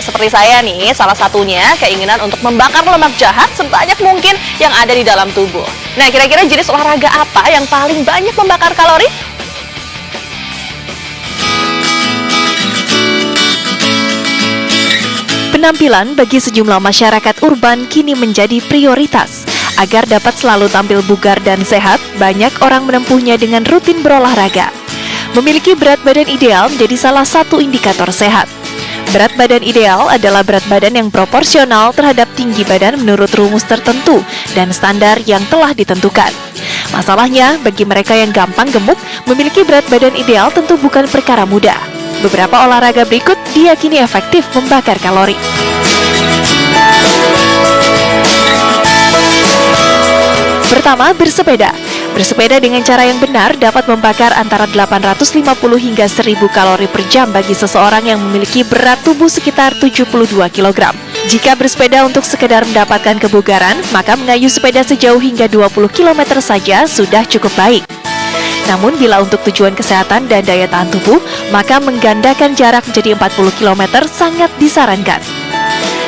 seperti saya nih, salah satunya keinginan untuk membakar lemak jahat sebanyak mungkin yang ada di dalam tubuh. Nah, kira-kira jenis olahraga apa yang paling banyak membakar kalori? Penampilan bagi sejumlah masyarakat urban kini menjadi prioritas. Agar dapat selalu tampil bugar dan sehat, banyak orang menempuhnya dengan rutin berolahraga. Memiliki berat badan ideal menjadi salah satu indikator sehat. Berat badan ideal adalah berat badan yang proporsional terhadap tinggi badan menurut rumus tertentu dan standar yang telah ditentukan. Masalahnya, bagi mereka yang gampang gemuk, memiliki berat badan ideal tentu bukan perkara mudah. Beberapa olahraga berikut diyakini efektif membakar kalori. Pertama, bersepeda. Bersepeda dengan cara yang benar dapat membakar antara 850 hingga 1000 kalori per jam bagi seseorang yang memiliki berat tubuh sekitar 72 kg. Jika bersepeda untuk sekedar mendapatkan kebugaran, maka mengayuh sepeda sejauh hingga 20 km saja sudah cukup baik. Namun bila untuk tujuan kesehatan dan daya tahan tubuh, maka menggandakan jarak menjadi 40 km sangat disarankan.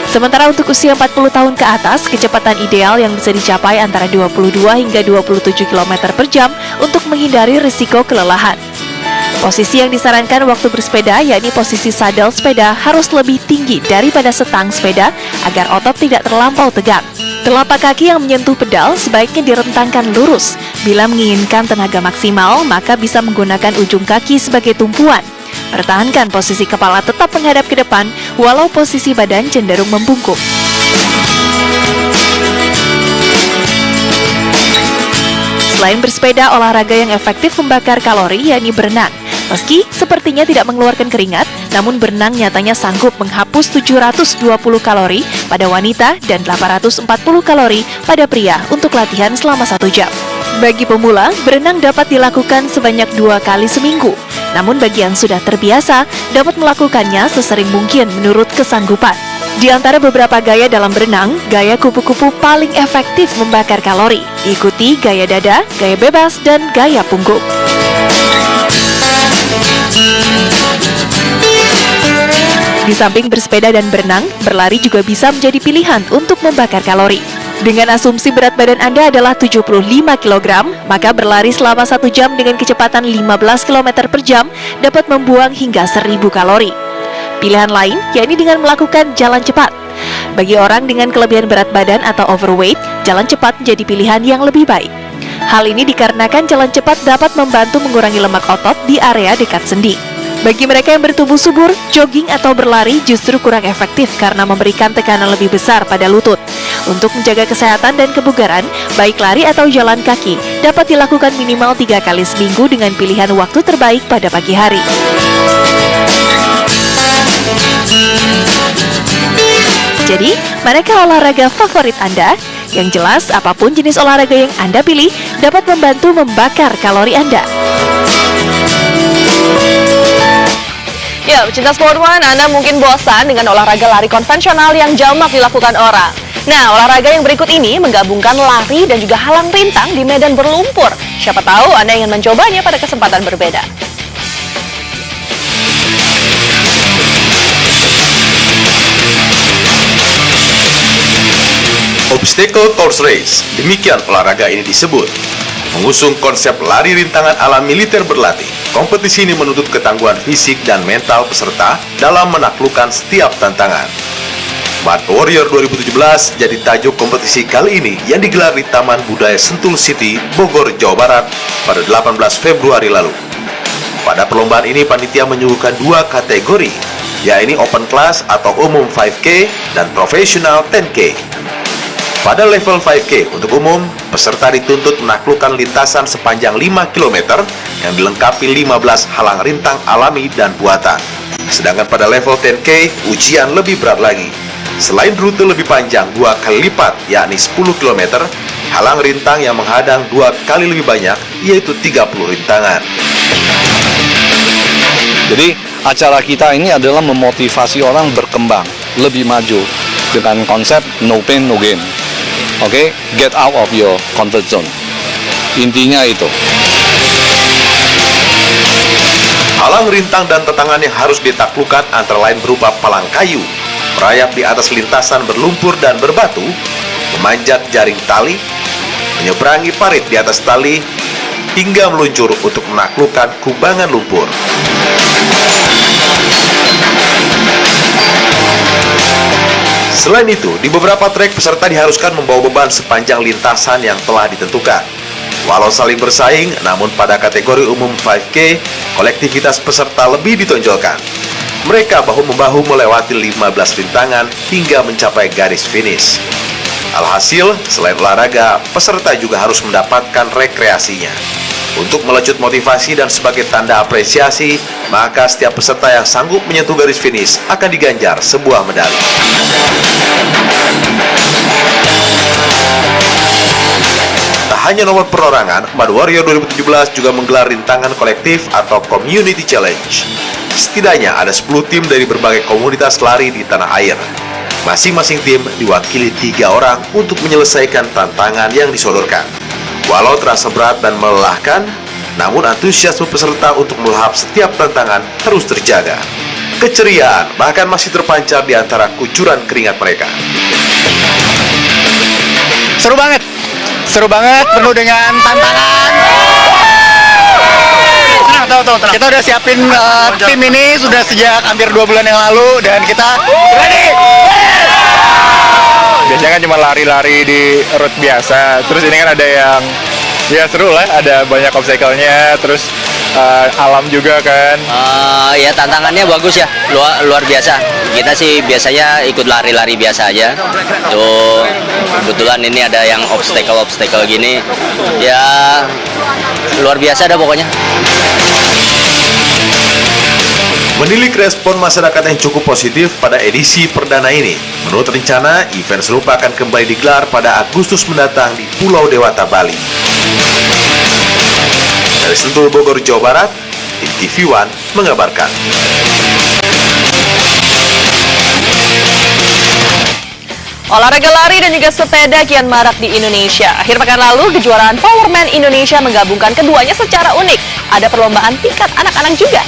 Sementara untuk usia 40 tahun ke atas, kecepatan ideal yang bisa dicapai antara 22 hingga 27 km per jam untuk menghindari risiko kelelahan. Posisi yang disarankan waktu bersepeda yakni posisi sadel sepeda harus lebih tinggi daripada setang sepeda agar otot tidak terlampau tegang. Telapak kaki yang menyentuh pedal sebaiknya direntangkan lurus. Bila menginginkan tenaga maksimal, maka bisa menggunakan ujung kaki sebagai tumpuan. Pertahankan posisi kepala tetap menghadap ke depan, walau posisi badan cenderung membungkuk. Selain bersepeda, olahraga yang efektif membakar kalori yakni berenang. Meski sepertinya tidak mengeluarkan keringat, namun berenang nyatanya sanggup menghapus 720 kalori pada wanita dan 840 kalori pada pria untuk latihan selama 1 jam. Bagi pemula, berenang dapat dilakukan sebanyak 2 kali seminggu. Namun bagi yang sudah terbiasa, dapat melakukannya sesering mungkin menurut kesanggupan. Di antara beberapa gaya dalam berenang, gaya kupu-kupu paling efektif membakar kalori. Diikuti gaya dada, gaya bebas, dan gaya punggung. Di samping bersepeda dan berenang, berlari juga bisa menjadi pilihan untuk membakar kalori. Dengan asumsi berat badan Anda adalah 75 kg, maka berlari selama 1 jam dengan kecepatan 15 km per jam dapat membuang hingga 1000 kalori. Pilihan lain yakni dengan melakukan jalan cepat. Bagi orang dengan kelebihan berat badan atau overweight, jalan cepat menjadi pilihan yang lebih baik. Hal ini dikarenakan jalan cepat dapat membantu mengurangi lemak otot di area dekat sendi. Bagi mereka yang bertubuh subur, jogging atau berlari justru kurang efektif karena memberikan tekanan lebih besar pada lutut. Untuk menjaga kesehatan dan kebugaran, baik lari atau jalan kaki dapat dilakukan minimal 3 kali seminggu dengan pilihan waktu terbaik pada pagi hari. Jadi, manakah olahraga favorit Anda? Yang jelas, apapun jenis olahraga yang Anda pilih dapat membantu membakar kalori Anda. Ya, pecinta Sport One, Anda mungkin bosan dengan olahraga lari konvensional yang jamak dilakukan orang. Nah, olahraga yang berikut ini menggabungkan lari dan juga halang rintang di medan berlumpur. Siapa tahu Anda ingin mencobanya pada kesempatan berbeda. Obstacle course race, demikian olahraga ini disebut. Mengusung konsep lari rintangan ala militer berlatih, kompetisi ini menuntut ketangguhan fisik dan mental peserta dalam menaklukkan setiap tantangan. Mad Warrior 2017 jadi tajuk kompetisi kali ini yang digelar di Taman Budaya Sentul City, Bogor, Jawa Barat pada 18 Februari lalu. Pada perlombaan ini panitia menyuguhkan 2 kategori, yaitu open class atau umum 5K dan profesional 10K. Pada level 5K untuk umum, peserta dituntut menaklukkan lintasan sepanjang 5 km yang dilengkapi 15 halang rintang alami dan buatan. Sedangkan pada level 10K, ujian lebih berat lagi. Selain rute lebih panjang 2 kali lipat, yakni 10 km, halang rintang yang menghadang 2 kali lebih banyak, yaitu 30 rintangan. Jadi, acara kita ini adalah memotivasi orang berkembang, lebih maju, dengan konsep no pain, no gain. Oke, get out of your comfort zone. Intinya itu. Halang rintang dan tantangan yang harus ditaklukkan antara lain berupa palang kayu, merayap di atas lintasan berlumpur dan berbatu, memanjat jaring tali, menyeberangi parit di atas tali, hingga meluncur untuk menaklukkan kubangan lumpur. Selain itu, di beberapa trek peserta diharuskan membawa beban sepanjang lintasan yang telah ditentukan. Walau saling bersaing, namun pada kategori umum 5K, kolektivitas peserta lebih ditonjolkan. Mereka bahu-membahu melewati 15 rintangan hingga mencapai garis finish. Alhasil, selain olahraga, peserta juga harus mendapatkan rekreasinya. Untuk melecut motivasi dan sebagai tanda apresiasi, maka setiap peserta yang sanggup menyentuh garis finish akan diganjar sebuah medali. Tak hanya nomor perorangan, Mad Warrior 2017 juga menggelar rintangan kolektif atau Community Challenge. Setidaknya ada 10 tim dari berbagai komunitas lari di tanah air. Masing-masing tim diwakili 3 orang untuk menyelesaikan tantangan yang disodorkan. Walau terasa berat dan melelahkan, namun antusiasme peserta untuk melahap setiap tantangan terus terjaga. Keceriaan bahkan masih terpancar di antara kucuran keringat mereka. Seru banget, penuh dengan tantangan. Tenang. Kita udah siapin tim ini sudah sejak hampir 2 bulan yang lalu dan kita ready. Biasanya kan cuma lari-lari di route biasa, terus ini kan ada yang ya seru lah, ada banyak obstacle-nya, terus alam juga kan. Ya tantangannya bagus ya, luar biasa. Kita sih biasanya ikut lari-lari biasa aja. Tuh kebetulan ini ada yang obstacle gini, ya luar biasa dah pokoknya. Menilik respon masyarakat yang cukup positif pada edisi perdana ini. Menurut rencana, event serupa akan kembali digelar pada Agustus mendatang di Pulau Dewata, Bali. Dari Sentul, Bogor, Jawa Barat, tim TV One mengabarkan. Olahraga lari dan juga sepeda kian marak di Indonesia. Akhir pekan lalu, kejuaraan Powerman Indonesia menggabungkan keduanya secara unik. Ada perlombaan tingkat anak-anak juga.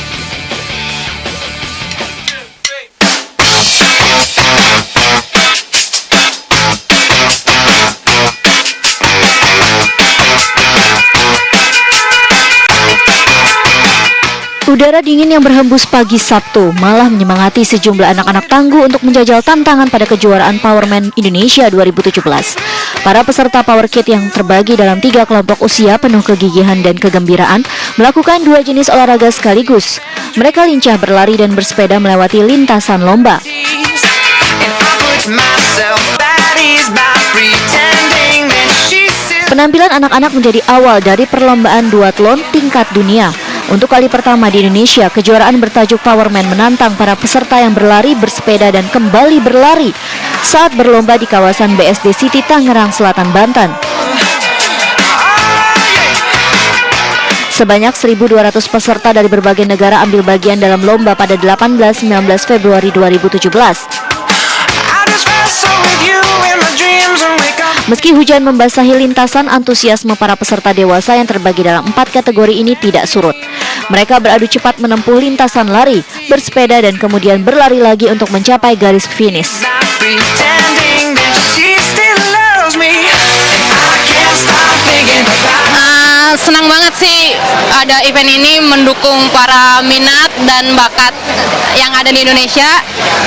Udara dingin yang berhembus pagi Sabtu malah menyemangati sejumlah anak-anak tangguh untuk menjajal tantangan pada kejuaraan Powerman Indonesia 2017. Para peserta Power Kid yang terbagi dalam 3 kelompok usia penuh kegigihan dan kegembiraan melakukan 2 jenis olahraga sekaligus. Mereka lincah berlari dan bersepeda melewati lintasan lomba. Penampilan anak-anak menjadi awal dari perlombaan duathlon tingkat dunia. Untuk kali pertama di Indonesia, kejuaraan bertajuk Powerman menantang para peserta yang berlari, bersepeda, dan kembali berlari saat berlomba di kawasan BSD City, Tangerang Selatan, Banten. Sebanyak 1.200 peserta dari berbagai negara ambil bagian dalam lomba pada 18-19 Februari 2017. Meski hujan membasahi lintasan, antusiasme para peserta dewasa yang terbagi dalam 4 kategori ini tidak surut. Mereka beradu cepat menempuh lintasan lari, bersepeda, dan kemudian berlari lagi untuk mencapai garis finish. Senang banget sih ada event ini mendukung para minat dan bakat yang ada di Indonesia,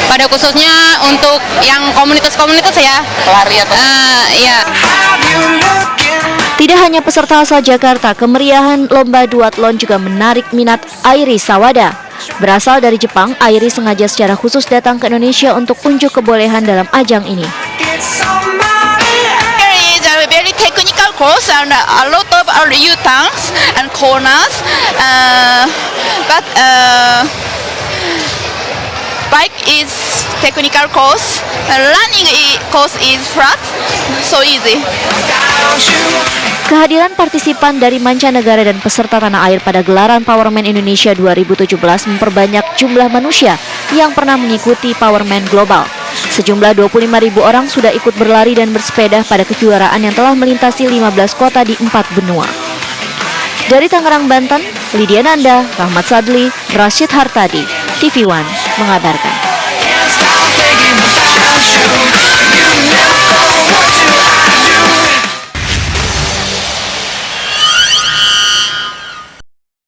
pada khususnya untuk yang komunitas-komunitas ya. Lari atau ya. Tidak hanya peserta asal Jakarta, kemeriahan lomba duathlon juga menarik minat Airi Sawada. Berasal dari Jepang, Airi sengaja secara khusus datang ke Indonesia untuk unjuk kebolehan dalam ajang ini. Very technical course and a lot of U-turns and corners, but bike is technical course, running course is flat, so easy. Kehadiran partisipan dari mancanegara dan peserta tanah air pada gelaran Powerman Indonesia 2017 memperbanyak jumlah manusia yang pernah mengikuti Powerman Global. Sejumlah 25.000 orang sudah ikut berlari dan bersepeda pada kejuaraan yang telah melintasi 15 kota di 4 benua. Dari Tangerang, Banten, Lydia Nanda, Rahmat Sadli, Rashid Hartadi, TV One mengabarkan.